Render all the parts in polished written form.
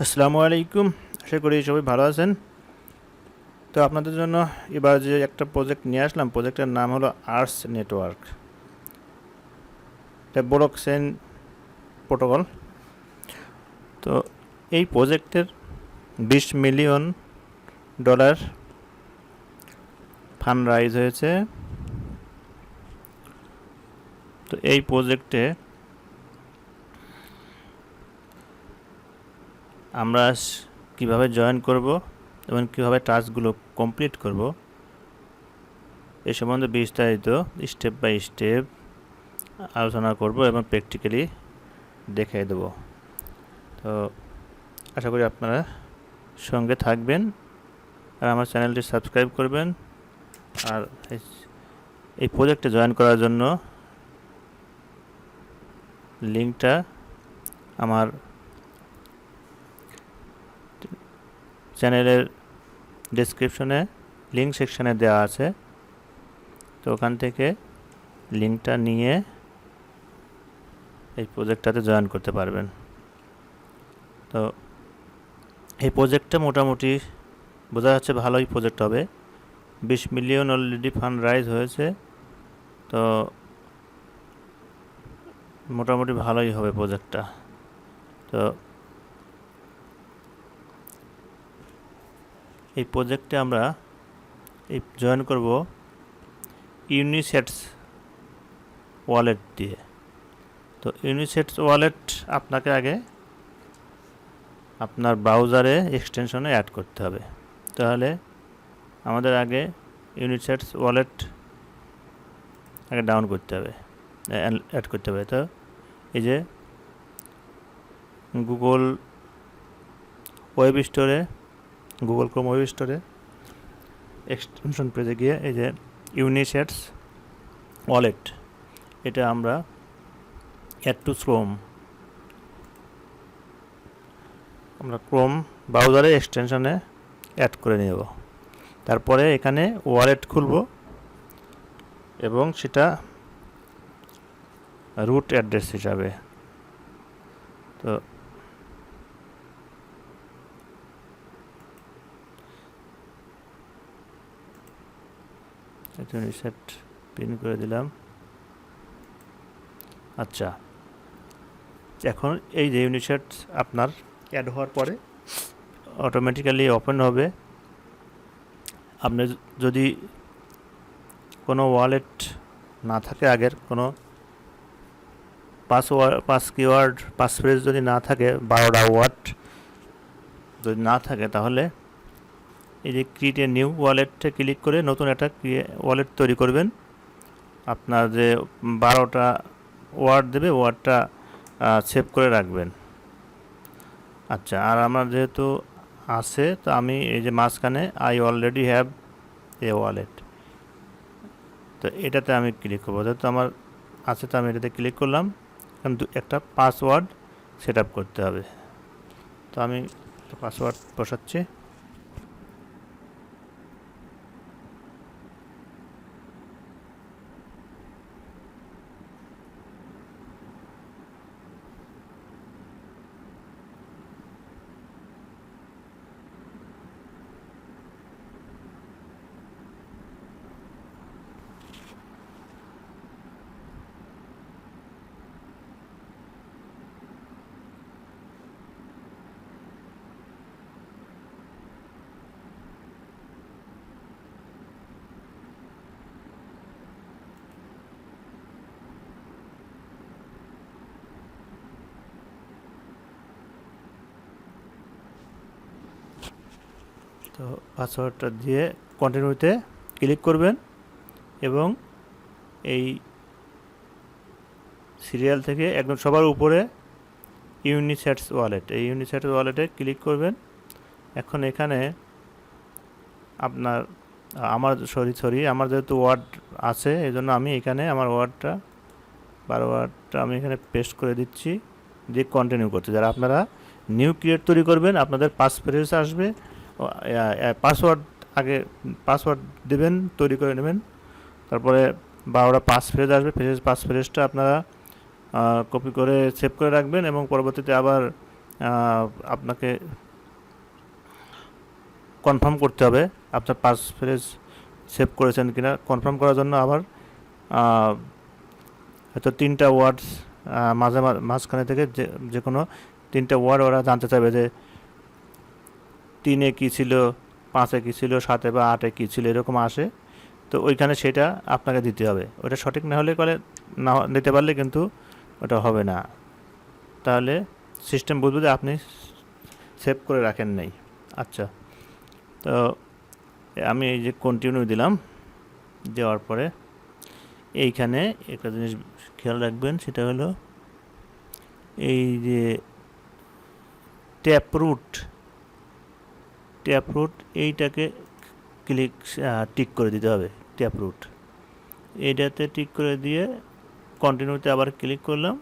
আসসালামু আলাইকুম। আশা করি সবাই ভালো আছেন। তো আপনাদের জন্য এবার যে একটা প্রজেক্ট নিয়ে আসলাম, প্রজেক্টের নাম হলো আর্স নেটওয়ার্ক। এটা ব্লকচেইন প্রোটোকল। তো এই প্রজেক্টের $20 মিলিয়ন ফান্ড রাইজ হয়েছে। তো এই প্রজেক্টে আমরা কিভাবে জয়েন করব এবং কীভাবে টাস্কগুলো কমপ্লিট করব এ সম্বন্ধে বিস্তারিত স্টেপ বাই স্টেপ আলোচনা করব এবং প্র্যাকটিক্যালি দেখিয়ে দেব। তো আশা করি আপনারা সঙ্গে থাকবেন আর আমার চ্যানেলটি সাবস্ক্রাইব করবেন। আর এই প্রজেক্টে জয়েন করার জন্য লিঙ্কটা আমার চ্যানেলের ডেসক্রিপশনে লিঙ্ক সেকশানে দেওয়া আছে। তো ওখান থেকে লিঙ্কটা নিয়ে এই প্রজেক্টটাতে জয়েন করতে পারবেন। তো এই প্রজেক্টটা মোটামুটি বোঝা যাচ্ছে ভালোই প্রজেক্ট হবে। 20 মিলিয়ন অলরেডি ফান্ড রাইজ হয়েছে। তো মোটামুটি ভালোই হবে প্রজেক্টটা। তো এই প্রজেক্টে আমরা জয়েন করব ইউনিসেটস ওয়ালেট দিয়ে। তো ইউনিসেটস ওয়ালেট আপনাকে আগে আপনার ব্রাউজারে এক্সটেনশনে অ্যাড করতে হবে। তাহলে আমাদের আগে ইউনিসেটস ওয়ালেট আগে ডাউন করতে হবে, অ্যাড করতে হবে। তো এই যে গুগল ক্রোম ওয়েব স্টোরে এক্সটেনশন পেজে গিয়ে এই যে ইউনিসেটস ওয়ালেট, এটা আমরা অ্যাড টু ক্রোম ব্রাউজারে এক্সটেনশনে অ্যাড করে নেব। তারপরে এখানে ওয়ালেট খুলব এবং সেটা রুট অ্যাড্রেস হিসাবে। তো রিসেট পিন করে দিলাম। আচ্ছা, এখন এই যে ইউনিসেট আপনার অ্যাড হওয়ার পরে অটোমেটিক্যালি ওপেন হবে। আপনি যদি কোনো ওয়ালেট না থাকে, আগের কোনো পাসফ্রেজ যদি না থাকে, 12টা ওয়ার্ড যদি না থাকে, তাহলে এই যে ক্রিয়েট এ নিউ ওয়ালেটে ক্লিক করে নতুন একটা ওয়ালেট তৈরি করবেন। আপনার যে 12টা ওয়ার্ড দেবে, ওয়ার্ডটা সেভ করে রাখবেন। আচ্ছা, আর আমার যেহেতু আছে, তো আমি এই যে মাঝখানে I already have a wallet, তো এটাতে আমি ক্লিক করবো। যেহেতু আমার আছে, তো আমি এটাতে ক্লিক করলাম। কিন্তু একটা পাসওয়ার্ড সেট আপ করতে হবে। তো আমি পাসওয়ার্ড বসাচ্ছি। তো পাসওয়ার্ডটা দিয়ে কন্টিনিউতে ক্লিক করবেন এবং এই সিরিয়াল থেকে একদম সবার উপরে ইউনিসেটস ওয়ালেট, এই ইউনিসেটস ওয়ালেটে ক্লিক করবেন। এখন এখানে আমার যেহেতু ওয়ার্ড আছে, এই জন্য আমি এখানে আমার ওয়ার্ডটা আমি এখানে পেস্ট করে দিচ্ছি, দিয়ে কন্টিনিউ করতে। যারা আপনারা নিউ ক্রিয়েট তৈরি করবেন, আপনাদের পাসফ্রেজ আসবে, পাসওয়ার্ড দেবেন, তৈরি করে নেবেন। তারপরে 12টা পাসফ্রেজ আসবে, পাসফ্রেজটা আপনারা কপি করে সেভ করে রাখবেন এবং পরবর্তীতে আবার আপনাকে কনফার্ম করতে হবে আপনার পাসফ্রেজ সেভ করেছেন কিনা। কনফার্ম করার জন্য আবার হয়তো 3টা ওয়ার্ডস মাঝখানে থেকে যে কোনো 3টা ওয়ার্ড ওরা জানতে চাইবে যে 3-এ কী ছিল, 5-এ কী ছিল, 7-এ বা 8-এ কী ছিল, এরকম আসে। তো ওইখানে সেটা আপনাকে দিতে হবে। ওটা সঠিক না হলে না দিতে পারলে কিন্তু ওটা হবে না। তাহলে সিস্টেম বুঝবে যে আপনি সেভ করে রাখেন নাই। আচ্ছা, তো আমি এই যে কন্টিনিউ দিলাম, দেওয়ার পরে এইখানে একটা জিনিস খেয়াল রাখবেন, সেটা হলো এই যে ট্যাপ রুট এইটাকে টিক করে দিতে হবে। ট্যাপ রুট এইটাতে টিক করে দিয়ে কন্টিনিউতে আবার ক্লিক করলাম।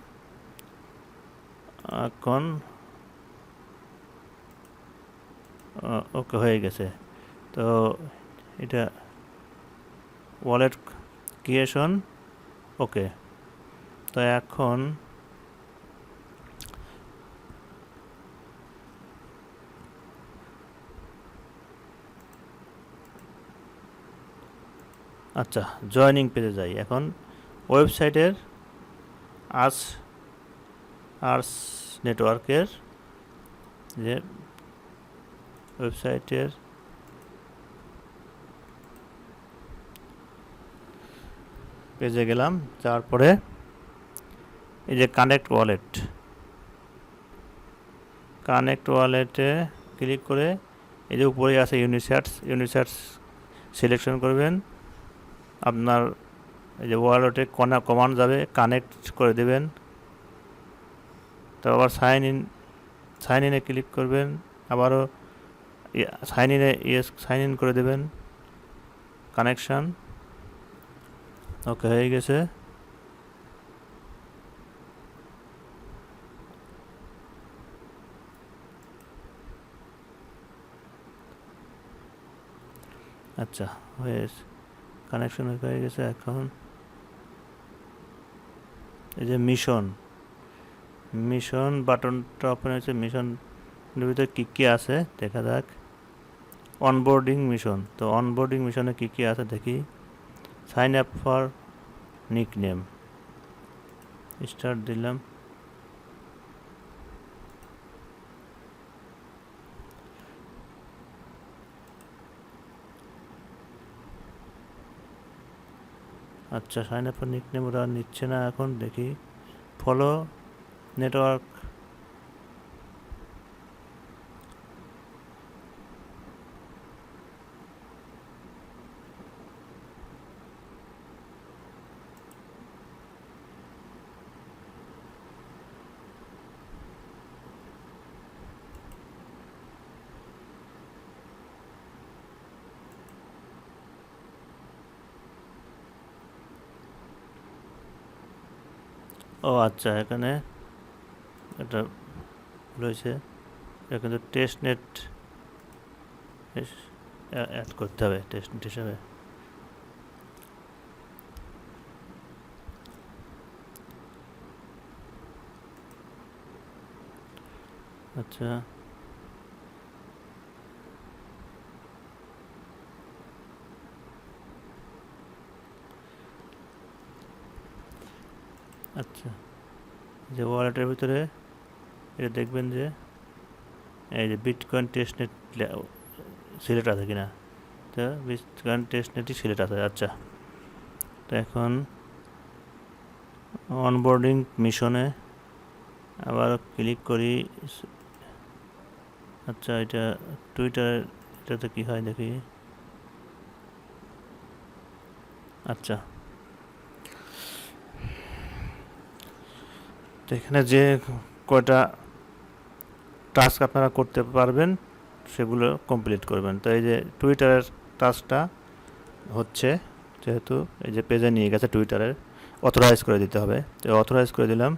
এখন ওকে হয়ে গেছে। তো এটা ওয়ালেট ক্রিয়েশন ওকে। তো এখন আচ্ছা, জয়নিং পেজে যাই। এখন ওয়েবসাইটের আর্স নেটওয়ার্কের যে ওয়েবসাইটের পেজে গেলাম, তারপরে এই যে কানেক্ট ওয়ালেটে ক্লিক করে এই যে উপরে আছে ইউনিসার্চ সিলেকশন করবেন। আপনার এই যে ওয়ালেটে কমান্ড যাবে, কানেক্ট করে দেবেন। তারপর সাইন ইনে ক্লিক করবেন, আবারও সাইন ইন করে দেবেন। কানেকশান ওকে হয়ে গেছে। আচ্ছা, কানেকশন হয়ে গেছে। এখন এই যে মিশন বাটনটা ওপেন হয়েছে। মিশনের ভিতরে কী আছে দেখা যাক। অনবোর্ডিং মিশন, তো অনবোর্ডিং মিশনে কী আছে দেখি। Sign up for nickname, start দিলাম। আচ্ছা, সাইন আপ ফর নিকনেম ওরা নিচ্ছে না। এখন দেখি ফলো নেটওয়ার্ক। ও আচ্ছা, এখানে এটা রয়েছে, এটা কিন্তু টেস্ট নেট অ্যাড করতে হবে টেস্ট নেট হিসাবে। আচ্ছা, আচ্ছা, যে ওয়ালেটের ভিতরে এটা দেখবেন যে এই যে বিটকয়েন টেস্টনেট সিলেক্ট আছে কিনা। তো বিটকয়েন টেস্টনেটই সিলেক্ট আছে। আচ্ছা, তো এখন অনবোর্ডিং মিশনে আবার ক্লিক করি। আচ্ছা, এটা এটাতে কি হয় দেখি। আচ্ছা, তো এখানে যে কয়টা টাস্ক আপনারা করতে পারবেন সেগুলো কমপ্লিট করবেন। তো এই যে টুইটারের টাস্কটা হচ্ছে, যেহেতু এই যে পেজে নিয়ে গেছে টুইটারের, অথরাইজ করে দিতে হবে। তো অথরাইজ করে দিলাম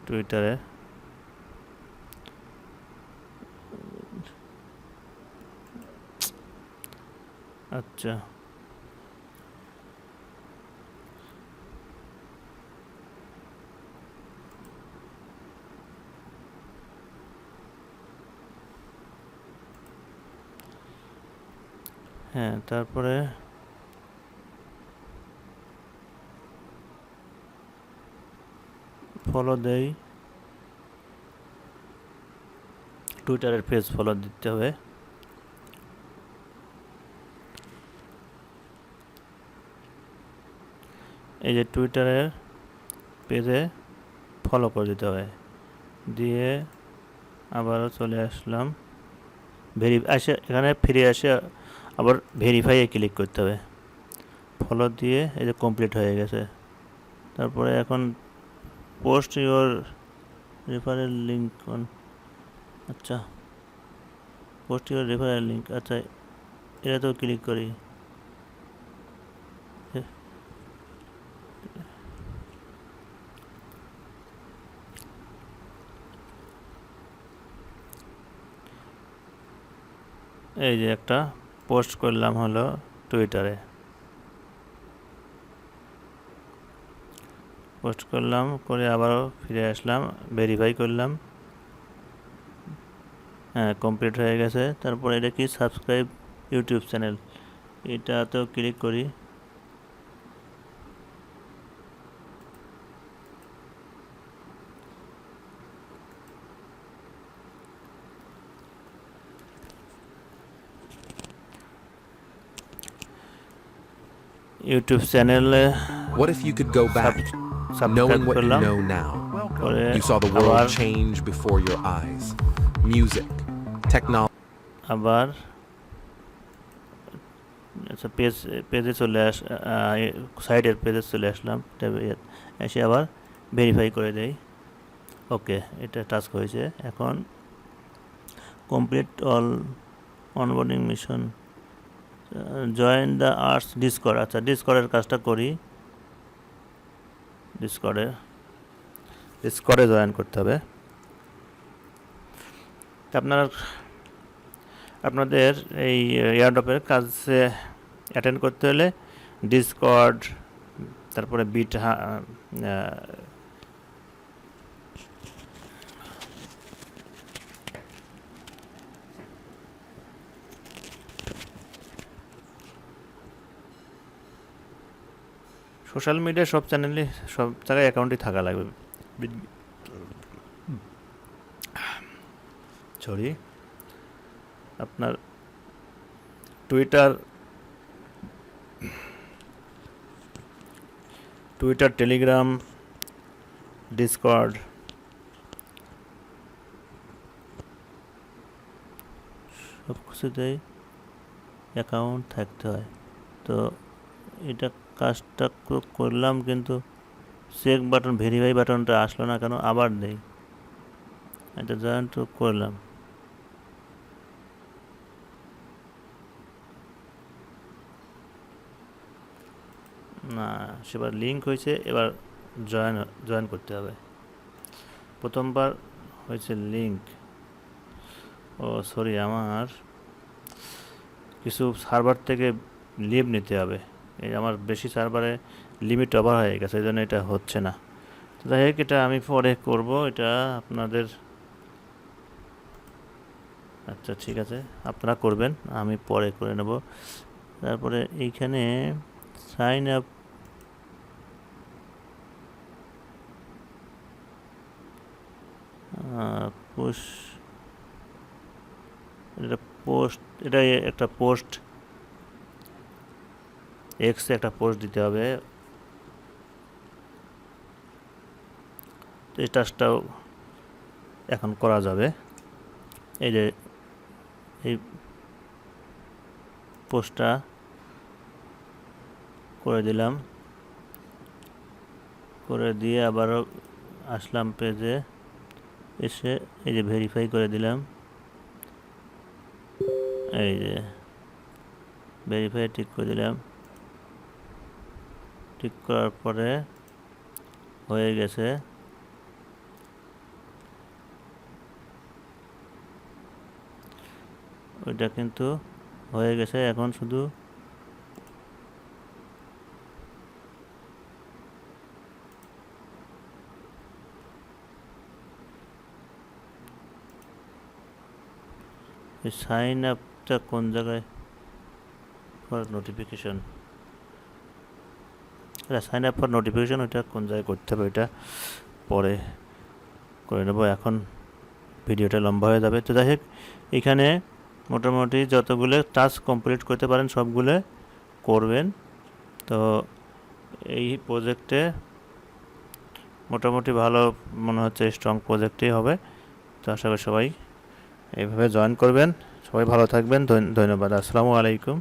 টুইটারে। আচ্ছা, হ্যাঁ, তারপরে ফলো দেই, টুইটারের পেজ ফলো দিতে হবে। এই যে টুইটারের পেজে ফলো করে দিতে হবে, দিয়ে আবারও চলে আসলাম এখানে ফিরে আসে আবার ভেরিফাইয়ে ক্লিক করতে হবে। ফলো দিয়ে এই যে কমপ্লিট হয়ে গেছে। তারপরে এখন post your referral link on, আচ্ছা পোস্ট ইউর রেফারেল লিঙ্ক, আচ্ছা এটা তো ক্লিক করি। এই যে একটা পোস্ট করলাম হলো টুইটারে, পোস্ট করলাম করে আবারও ফিরে আসলাম, ভেরিফাই করলাম, হ্যাঁ কমপ্লিট হয়ে গেছে। তারপরে এটা কি সাবস্ক্রাইব ইউটিউব চ্যানেল, এটাতেও ক্লিক করি। ইউটিউব চ্যানেলে What if you could go back, subscribe knowing what you করলাম, know now? করে You saw the আবার world change before your eyes. Music, technology. আবার আচ্ছা পেজে চলে সাইডের পেজে চলে আসলাম, এসে আবার ভেরিফাই করে দেই। ওকে, এটা টাস্ক হয়েছে। এখন complete all onboarding mission, join the arts Discord, আচ্ছা ডিসকর্ডের কাজটা করি। ডিসকর্ডে জয়েন করতে হবে। আপনাদের এই এয়ারড্রপের কাজে অ্যাটেন্ড করতে হলে ডিসকর্ড, তারপরে সোশ্যাল মিডিয়া সব চ্যানেলে সব জায়গায় অ্যাকাউন্টই থাকা লাগবে। সরি, আপনার টুইটার, টেলিগ্রাম, ডিসকর্ড সব কিছুতেই অ্যাকাউন্ট থাকতে হয়। তো এটা কাজটা করলাম, কিন্তু চেক বাটন ভেরিফাই বাটনটা আসলো না কেন, আবার দেই। এটা জয়েন তো করলাম, না সেবার লিঙ্ক হয়েছে, এবার জয়েন করতে হবে। প্রথমবার হয়েছে লিঙ্ক, ও সরি, আমার কিছু সার্ভার থেকে লিভ নিতে হবে। এই আমার বেশি সার্ভারে লিমিট ওভার হয়ে গেছে, এই জন্য এটা হচ্ছে না। যাই হোক, এটা আমি পরে করব, এটা আপনাদের, আচ্ছা ঠিক আছে আপনারা করবেন, আমি পরে করে নেব। তারপরে এইখানে সাইন আপ, এটা একটা পোস্ট এক্সে একটা পোস্ট দিতে হবে। তো এই টাস্কটাও এখন করা যাবে। এই যে এই পোস্টটা করে দিলাম, করে দিয়ে আবারও আসলাম পেজে, এসে এই যে ভেরিফাই করে দিলাম। এই যে ভেরিফাই ঠিক করে দিলাম, ঠিক করার পরে হয়ে গেছে। ওইটা কিন্তু হয়ে গেছে, এখন শুধু সাইন আপটা কোন জায়গায়, for notification, sign up for notification ওইটা কোন জায়গায় করতে হবে, ওইটা পরে করে নেবো, এখন ভিডিওটা লম্বা হয়ে যাবে। তো যাই হোক, এখানে মোটামুটি যতগুলো টাস্ক কমপ্লিট করতে পারেন সবগুলো করবেন। তো এই প্রজেক্টে মোটামুটি ভালো মনে হচ্ছে, স্ট্রং প্রজেক্টই হবে। তো আশা করি সবাই এইভাবে জয়েন করবেন। সবাই ভালো থাকবেন, ধন্যবাদ, আসসালামু আলাইকুম।